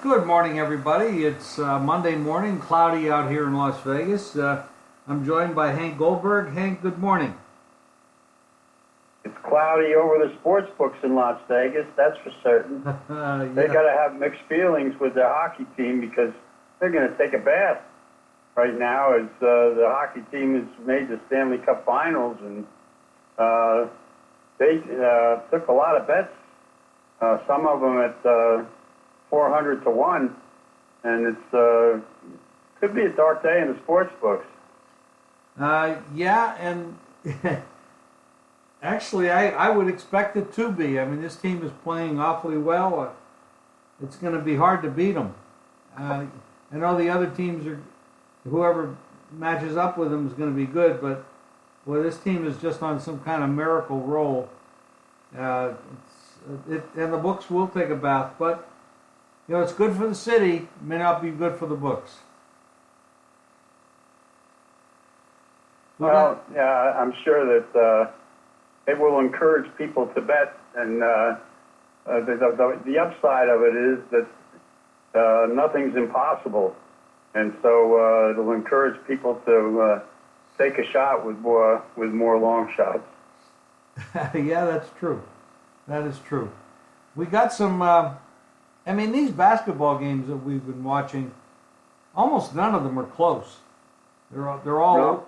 Good morning, everybody. It's Monday morning, cloudy out here in Las Vegas. I'm joined by Hank Goldberg. Hank, good morning. It's cloudy over the sports books in Las Vegas, that's for certain. Yeah. They got to have mixed feelings with their hockey team because they're going to take a bath right now as the hockey team has made the Stanley Cup Finals, and they took a lot of bets, some of them at 400 to 1, and it's could be a dark day in the sports books. Yeah, and actually, I would expect it to be. I mean, this team is playing awfully well. It's going to be hard to beat them. I know the other teams are, whoever matches up with them is going to be good, but well, this team is just on some kind of miracle roll. And the books will take a bath, but you know, it's good for the city. It may not be good for the books. Well, yeah, I'm sure that it will encourage people to bet, and the upside of it is that nothing's impossible, and so it'll encourage people to take a shot with more long shots. Yeah, that's true. That is true. We got some. I mean, these basketball games that we've been watching, almost none of them are close. They're all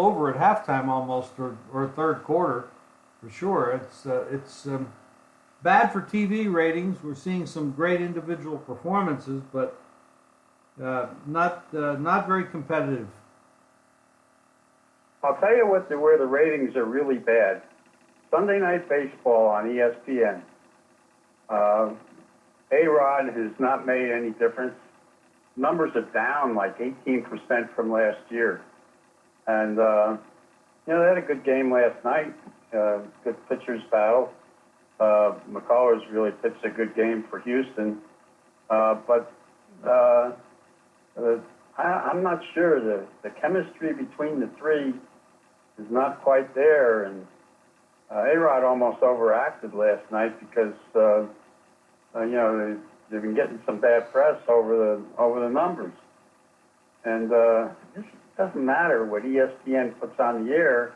over at halftime almost, or third quarter, for sure. It's bad for TV ratings. We're seeing some great individual performances, but not very competitive. I'll tell you where the ratings are really bad. Sunday Night Baseball on ESPN. A-Rod has not made any difference. Numbers are down like 18% from last year. And, you know, they had a good game last night. Good pitchers battle. McCullers really pitched a good game for Houston. But I'm not sure. The chemistry between the three is not quite there. And A-Rod almost overacted last night because, you know, they've been getting some bad press over the numbers. And this doesn't matter what ESPN puts on the air.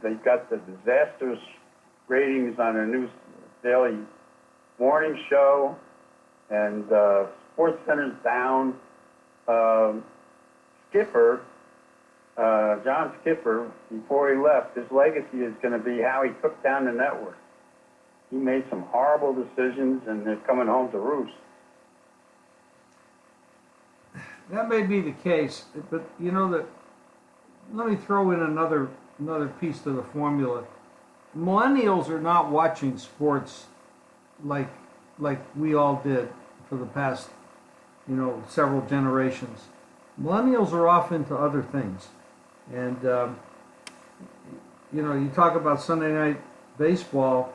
They've got the disastrous ratings on their new daily morning show, and SportsCenter's down. Skipper, John Skipper, before he left, his legacy is going to be how he took down the network. He made some horrible decisions, and they're coming home to roost. That may be the case, but you know that. Let me throw in another piece to the formula. Millennials are not watching sports like we all did for the past, you know, several generations. Millennials are off into other things, and you know, you talk about Sunday Night Baseball.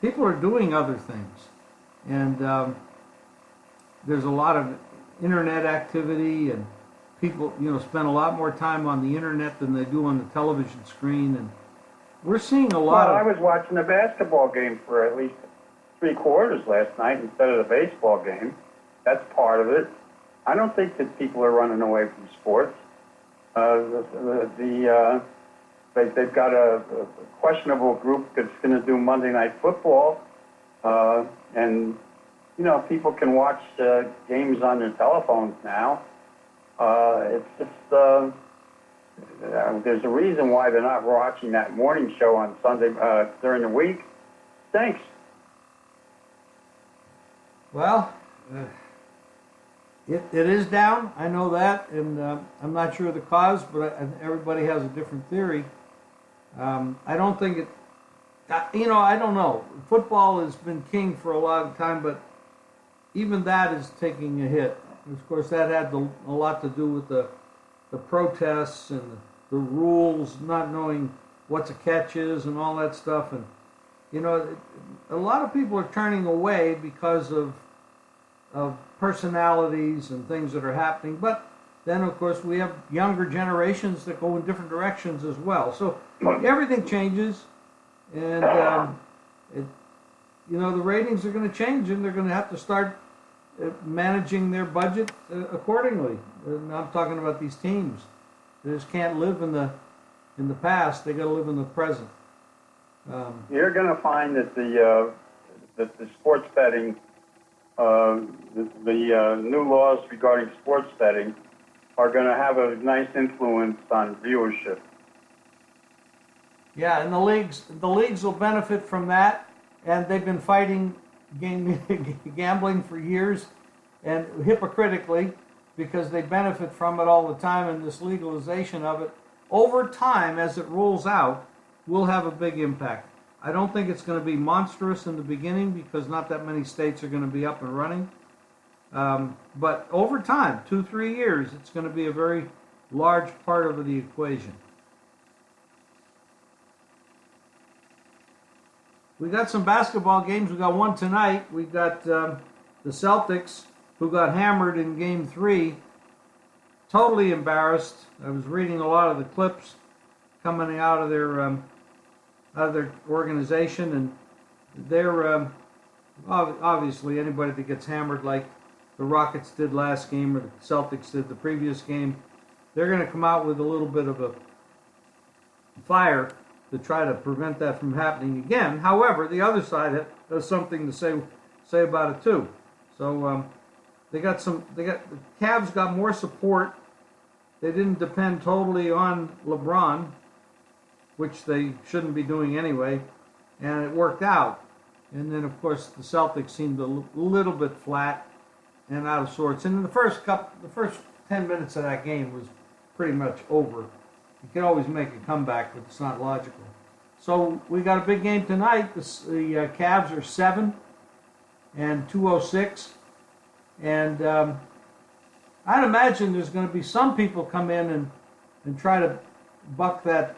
People are doing other things, and there's a lot of internet activity, and people, you know, spend a lot more time on the internet than they do on the television screen, and we're seeing a lot I was watching a basketball game for at least 3 quarters last night instead of the baseball game. That's part of it. I don't think that people are running away from sports. They've got a questionable group that's going to do Monday Night Football, and you know, people can watch games on their telephones now. It's just there's a reason why they're not watching that morning show on Sunday during the week. Thanks. Well, it is down. I know that, and I'm not sure of the cause, but everybody has a different theory. I don't think it. You know, I don't know. Football has been king for a long time, but even that is taking a hit. Of course, that had a lot to do with the protests and the rules, not knowing what a catch is and all that stuff. And, you know, a lot of people are turning away because of personalities and things that are happening. But then, of course, we have younger generations that go in different directions as well. So everything changes, and you know, the ratings are going to change, and they're going to have to start managing their budget accordingly. And I'm talking about these teams. They just can't live in the past. They got to live in the present. You're going to find that the sports betting, the new laws regarding sports betting, are going to have a nice influence on viewership. Yeah, and the leagues will benefit from that, and they've been fighting gambling for years, and hypocritically, because they benefit from it all the time, and this legalization of it, over time, as it rolls out, will have a big impact. I don't think it's going to be monstrous in the beginning, because not that many states are going to be up and running. But over time, 2-3 years, it's going to be a very large part of the equation. We got some basketball games. We got one tonight. We got the Celtics, who got hammered in Game 3. Totally embarrassed. I was reading a lot of the clips coming out of their organization, and they're obviously anybody that gets hammered like the Rockets did last game or the Celtics did the previous game, they're going to come out with a little bit of a fire to try to prevent that from happening again. However, the other side has something to say about it too. So the Cavs got more support. They didn't depend totally on LeBron, which they shouldn't be doing anyway, and it worked out. And then, of course, the Celtics seemed a little bit flat and out of sorts. And in the first 10 minutes of that game was pretty much over. You can always make a comeback, but it's not logical. So we got a big game tonight. The Cavs are 7 and 206, and I'd imagine there's going to be some people come in and try to buck that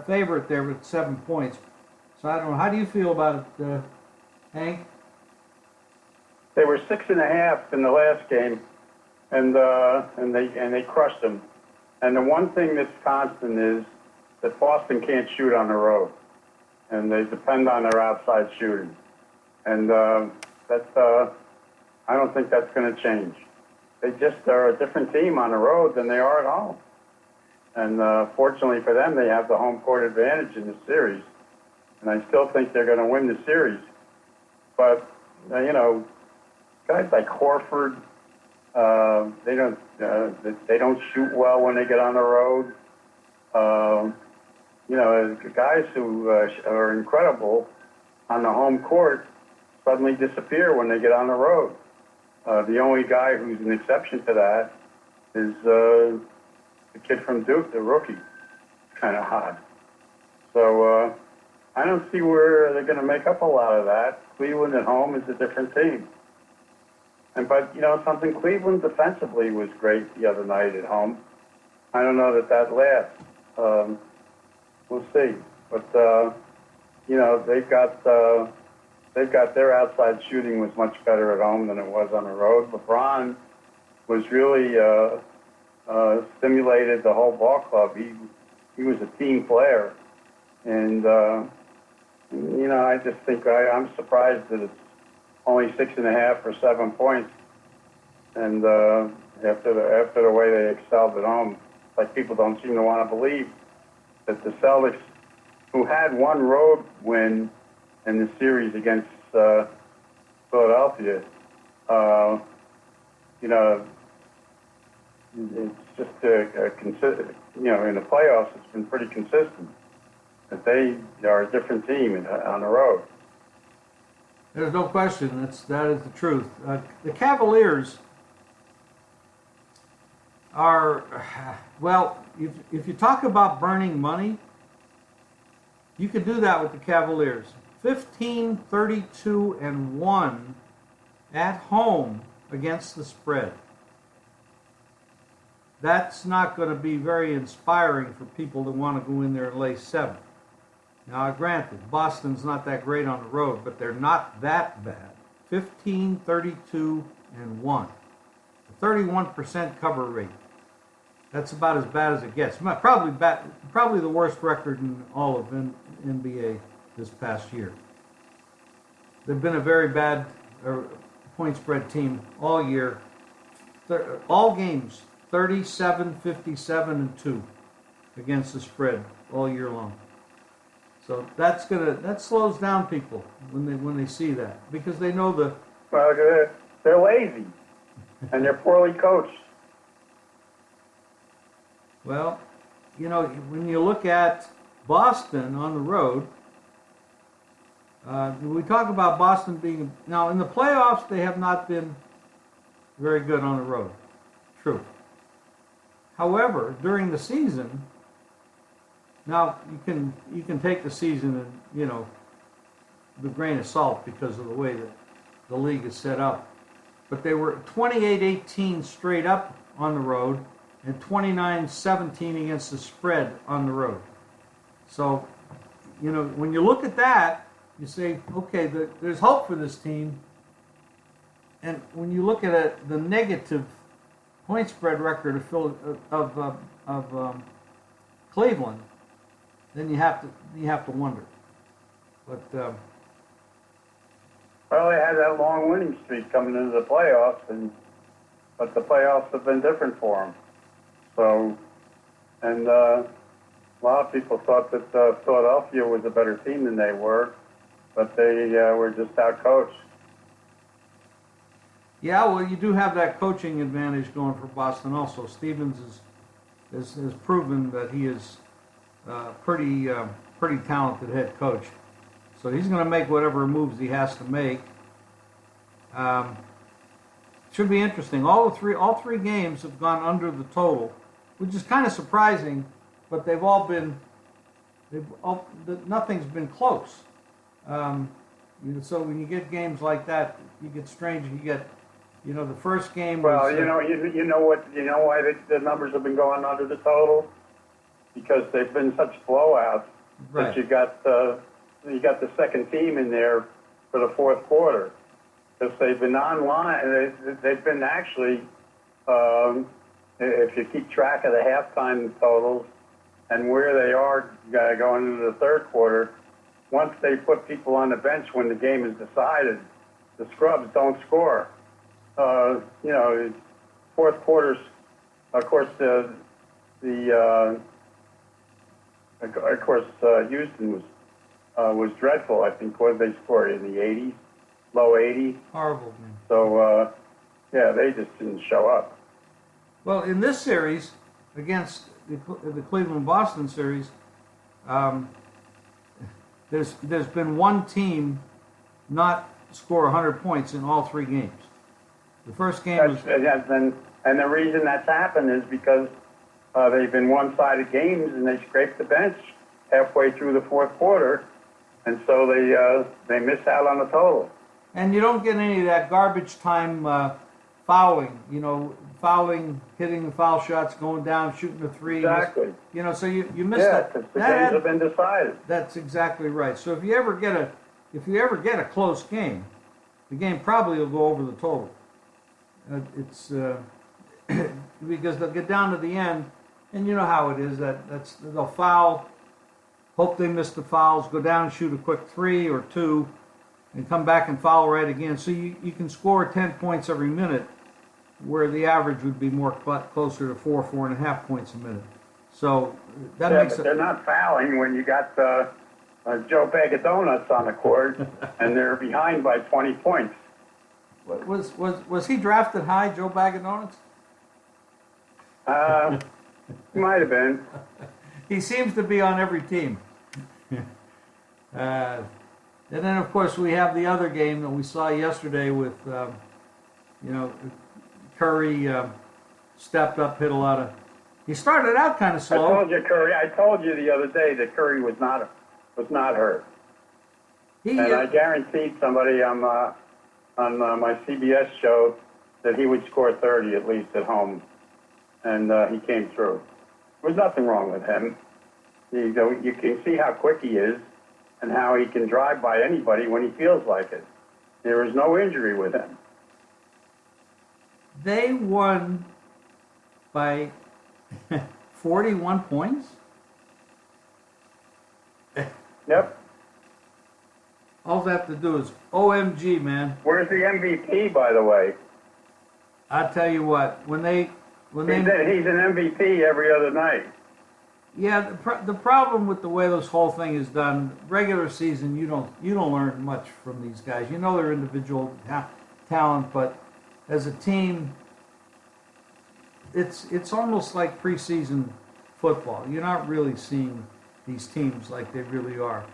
favorite there with 7 points. So I don't know. How do you feel about it, Hank? They were 6.5 in the last game, and they crushed them. And the one thing that's constant is that Boston can't shoot on the road, and they depend on their outside shooting. And I don't think that's going to change. They just are a different team on the road than they are at home. And fortunately for them, they have the home court advantage in the series. And I still think they're going to win the series. But, guys like Horford, they don't shoot well when they get on the road. Guys who are incredible on the home court suddenly disappear when they get on the road. The only guy who's an exception to that is the kid from Duke, the rookie. Kind of odd. So I don't see where they're going to make up a lot of that. Cleveland at home is a different team. But something, Cleveland defensively was great the other night at home. I don't know that lasts. We'll see. But they've got their outside shooting was much better at home than it was on the road. LeBron was really stimulated the whole ball club. He was a team player, and I just think I'm surprised that it's only 6.5 or 7 points. And after the way they excelled at home, like people don't seem to want to believe that the Celtics, who had one road win in the series against Philadelphia, it's just in the playoffs, it's been pretty consistent that they are a different team on the road. There's no question. That is the truth. The Cavaliers are, well, if you talk about burning money, you could do that with the Cavaliers. 15, 32, and 1 at home against the spread. That's not going to be very inspiring for people that want to go in there and lay 7. Now, granted, Boston's not that great on the road, but they're not that bad. 15, 32, and 1. A 31% cover rate. That's about as bad as it gets. Probably the worst record in all of NBA this past year. They've been a very bad point spread team all year. All games, 37, 57, and 2 against the spread all year long. So that slows down people when they see that, because they know Well, they're lazy and they're poorly coached. Well, when you look at Boston on the road, we talk about Boston being, now in the playoffs they have not been very good on the road. True. However, during the season, now you can take the season and with a grain of salt because of the way that the league is set up. But they were 28-18 straight up on the road and 29-17 against the spread on the road. So, when you look at that, you say, okay, there's hope for this team. And when you look at the negative point spread record of Cleveland, then you have to wonder. But well, they had that long winning streak coming into the playoffs, but the playoffs have been different for them. So, and a lot of people thought that Philadelphia was a better team than they were, but they were just outcoached. Yeah, well, you do have that coaching advantage going for Boston also. Stevens has proven that he is pretty talented head coach. So he's going to make whatever moves he has to make. Should be interesting. All three games have gone under the total, which is kind of surprising, but nothing's been close. So when you get games like that, you get strange. You get, the first game. Well, why the numbers have been going under the total, because they've been such blowouts. Right. That you got the second team in there for the fourth quarter, because they've been online. They've been actually, if you keep track of the halftime totals and where they are going into the third quarter, once they put people on the bench when the game is decided, the scrubs don't score. Fourth quarters, of course, Houston was dreadful. I think what did they score in the 80s, low 80s. Horrible, man. So they just didn't show up. Well, in this series against the Cleveland-Boston series, there's been one team not score 100 points in all three games. The first game was... And the reason that's happened is because they've been one-sided games, and they scraped the bench halfway through the fourth quarter, and so they miss out on the total. And you don't get any of that garbage time fouling, hitting the foul shots, going down, shooting the three. Exactly. So you miss that. Yeah, the games have been decided. That's exactly right. So if you ever get a close game, the game probably will go over the total. It's because they'll get down to the end, and you know how it is. They'll foul, hope they miss the fouls, go down and shoot a quick 3 or 2, and come back and foul right again. So you can score 10 points every minute, where the average would be more closer to 4.5 points a minute. So that makes it. They're not fouling when you got Joe Bag of Donuts on the court and they're behind by 20 points. Was he drafted high, Joe Bag of Donuts? He might have been. He seems to be on every team. And then, of course, we have the other game that we saw yesterday with, Curry stepped up, hit a lot of. He started out kind of slow. I told you the other day that Curry was not hurt. And I guaranteed somebody on my CBS show that he would score 30 at least at home, and he came through. There was nothing wrong with him. You can see how quick he is and how he can drive by anybody when he feels like it. There was no injury with him. They won by 41 points? Yep. All they have to do is OMG, man. Where's the MVP, by the way? I tell you what, when they He's an MVP every other night. yeah, the problem with the way this whole thing is done, regular season, you don't learn much from these guys. You know their individual talent, but as a team, it's almost like preseason football. You're not really seeing these teams like they really are.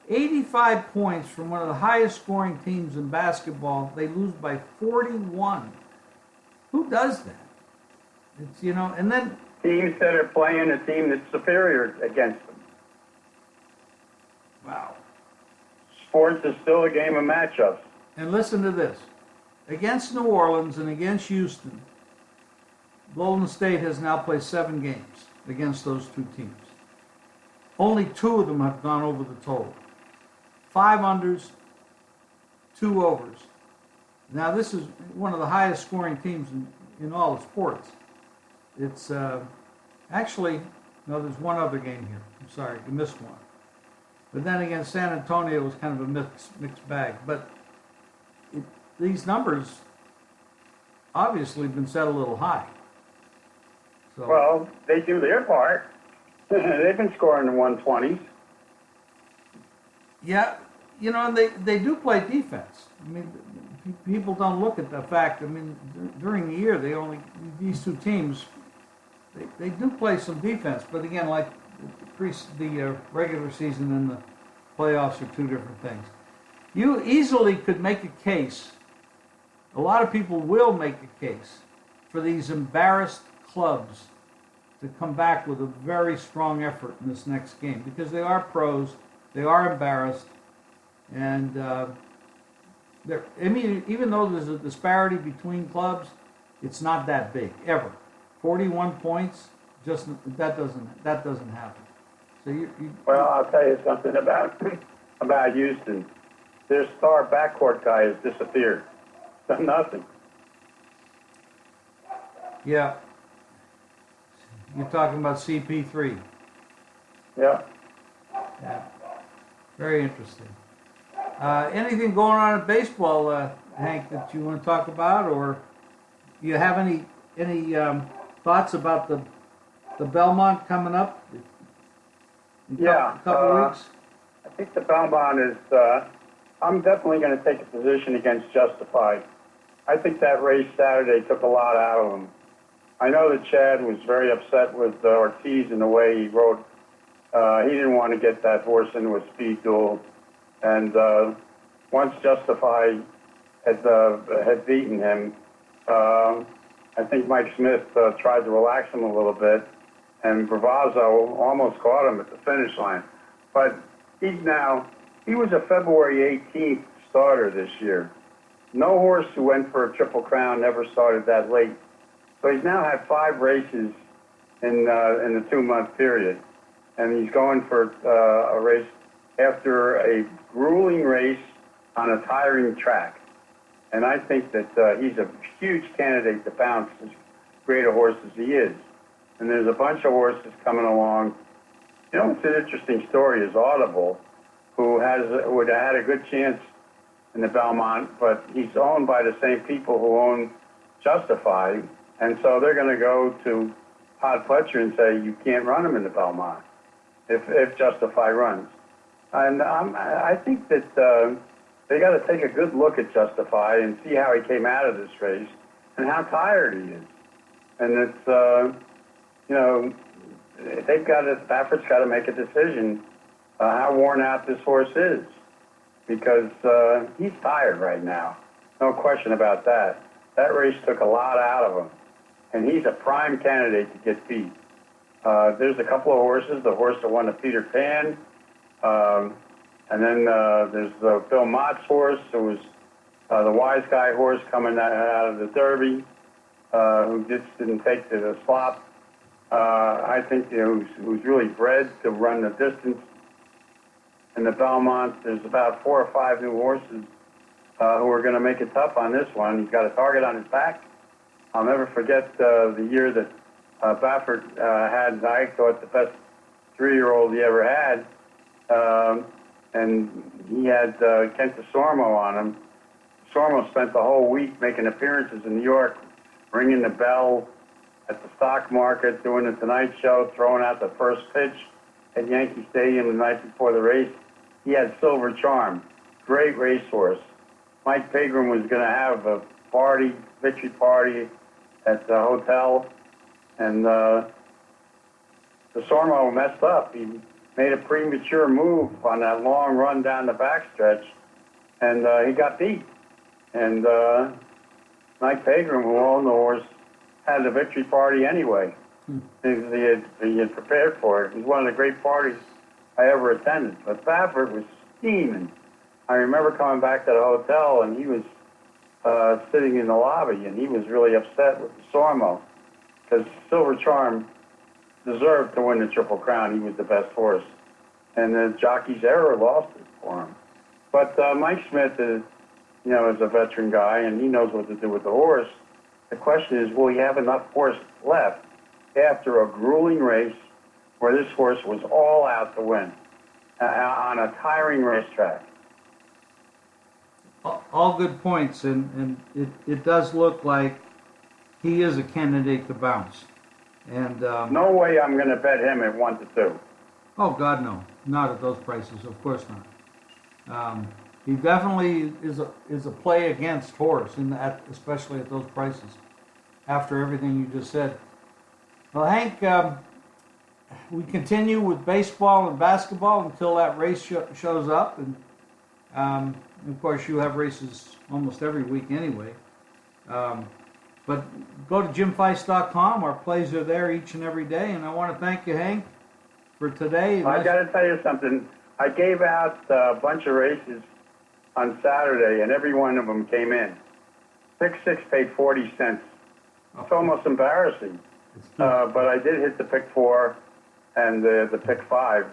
85 points from one of the highest scoring teams in basketball. They lose by 41. Who does that? It's and then Teams that are playing a team that's superior against them. wow. Sports is still a game of matchups. And listen to this: against New Orleans and against Houston, Golden State has now played 7 games against those two teams. Only 2 of them have gone over the total. 5 unders, 2 overs. Now this is one of the highest scoring teams in all of sports. It's actually, no, there's one other game here. I'm sorry, you missed one. But then again, San Antonio was kind of a mixed bag. But these numbers obviously have been set a little high. So, Well, they do their part. They've been scoring in the 120s. yeah, and they do play defense. I mean, people don't look at the fact. I mean, during the year, these two teams, they do play some defense. But again, like the regular season and the playoffs are 2 different things. You easily could make a case. A lot of people will make a case for these embarrassed clubs to come back with a very strong effort in this next game because they are pros, they are embarrassed, and even though there's a disparity between clubs, it's not that big ever. 41 points, just that doesn't happen. So Well, I'll tell you something about Houston. Their star backcourt guy has disappeared. Done nothing. Yeah. You're talking about CP3. Yeah. Yeah. Very interesting. Anything going on in baseball, Hank, that you want to talk about, or you have any thoughts about the Belmont coming up? In a couple weeks. I think the Belmont is. I'm definitely going to take a position against Justified. I think that race Saturday took a lot out of him. I know that Chad was very upset with Ortiz in the way he rode. He didn't want to get that horse into a speed duel. And once Justified had beaten him, I think Mike Smith tried to relax him a little bit, and Bravazzo almost caught him at the finish line. But he was a February 18th starter this year. No horse who went for a Triple Crown ever started that late. So he's now had 5 races in the 2-month period, and he's going for a race after a grueling race on a tiring track. And I think that he's a huge candidate to bounce as great a horse as he is. And there's a bunch of horses coming along. It's an interesting story is Audible, who would have had a good chance in the Belmont, but he's owned by the same people who own Justify, and so they're going to go to Todd Pletcher and say, you can't run him in the Belmont if Justify runs. And I think that they got to take a good look at Justify and see how he came out of this race and how tired he is. And it's, Baffert's got to make a decision how worn out this horse is, because he's tired right now. No question about that. That race took a lot out of him, and he's a prime candidate to get beat. There's a couple of horses, the horse that won the Peter Pan, and then there's the Bill Mott's horse, who was the Wise Guy horse coming out of the Derby, who just didn't take to the slop. I think who's really bred to run the distance. In the Belmont, there's about 4 or 5 new horses who are going to make it tough on this one. He's got a target on his back. I'll never forget the year that Baffert had, I thought, the best 3-year-old he ever had. and he had Kent DeSormo on him. DeSormo spent the whole week making appearances in New York, ringing the bell at the stock market, doing the Tonight Show, throwing out the first pitch at Yankee Stadium the night before the race. He had Silver Charm, great racehorse. Mike Pegram was going to have a party, victory party at the hotel, and DeSormo messed up. He made a premature move on that long run down the backstretch, and he got beat. And Mike Pegram, who owned the horse, had the victory party anyway. He had prepared for it. It was one of the great parties I ever attended. But Favorite was steaming. I remember coming back to the hotel, and he was sitting in the lobby, and he was really upset with DeSormo because Silver Charm deserved to win the Triple Crown. He was the best horse. And the jockey's error lost it for him. But Mike Smith is a veteran guy, and he knows what to do with the horse. The question is, will he have enough horse left after a grueling race where this horse was all out to win on a tiring racetrack? All good points, and it does look like he is a candidate to bounce. And no way I'm going to bet him at 1-2. Oh God, no, not at those prices. Of course not. He definitely is a play against horse, especially at those prices. After everything you just said. Well, Hank, we continue with baseball and basketball until that race shows up, and of course you have races almost every week anyway. But go to jimfeist.com. Our plays are there each and every day, and I want to thank you, Hank, for today. I got to tell you something. I gave out a bunch of races on Saturday, and every one of them came in. Pick 6 paid 40 cents. It's almost embarrassing. But I did hit the pick 4 and the pick 5.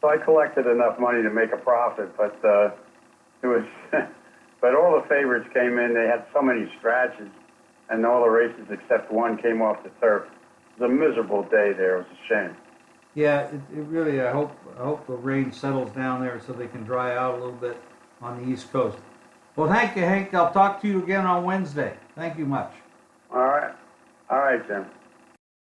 So I collected enough money to make a profit, but it was, but all the favorites came in. They had so many scratches, and all the races except one came off the turf. It was a miserable day there. It was a shame. Yeah, it really, I hope the rain settles down there so they can dry out a little bit on the East Coast. Well, thank you, Hank. I'll talk to you again on Wednesday. Thank you much. All right, Jim.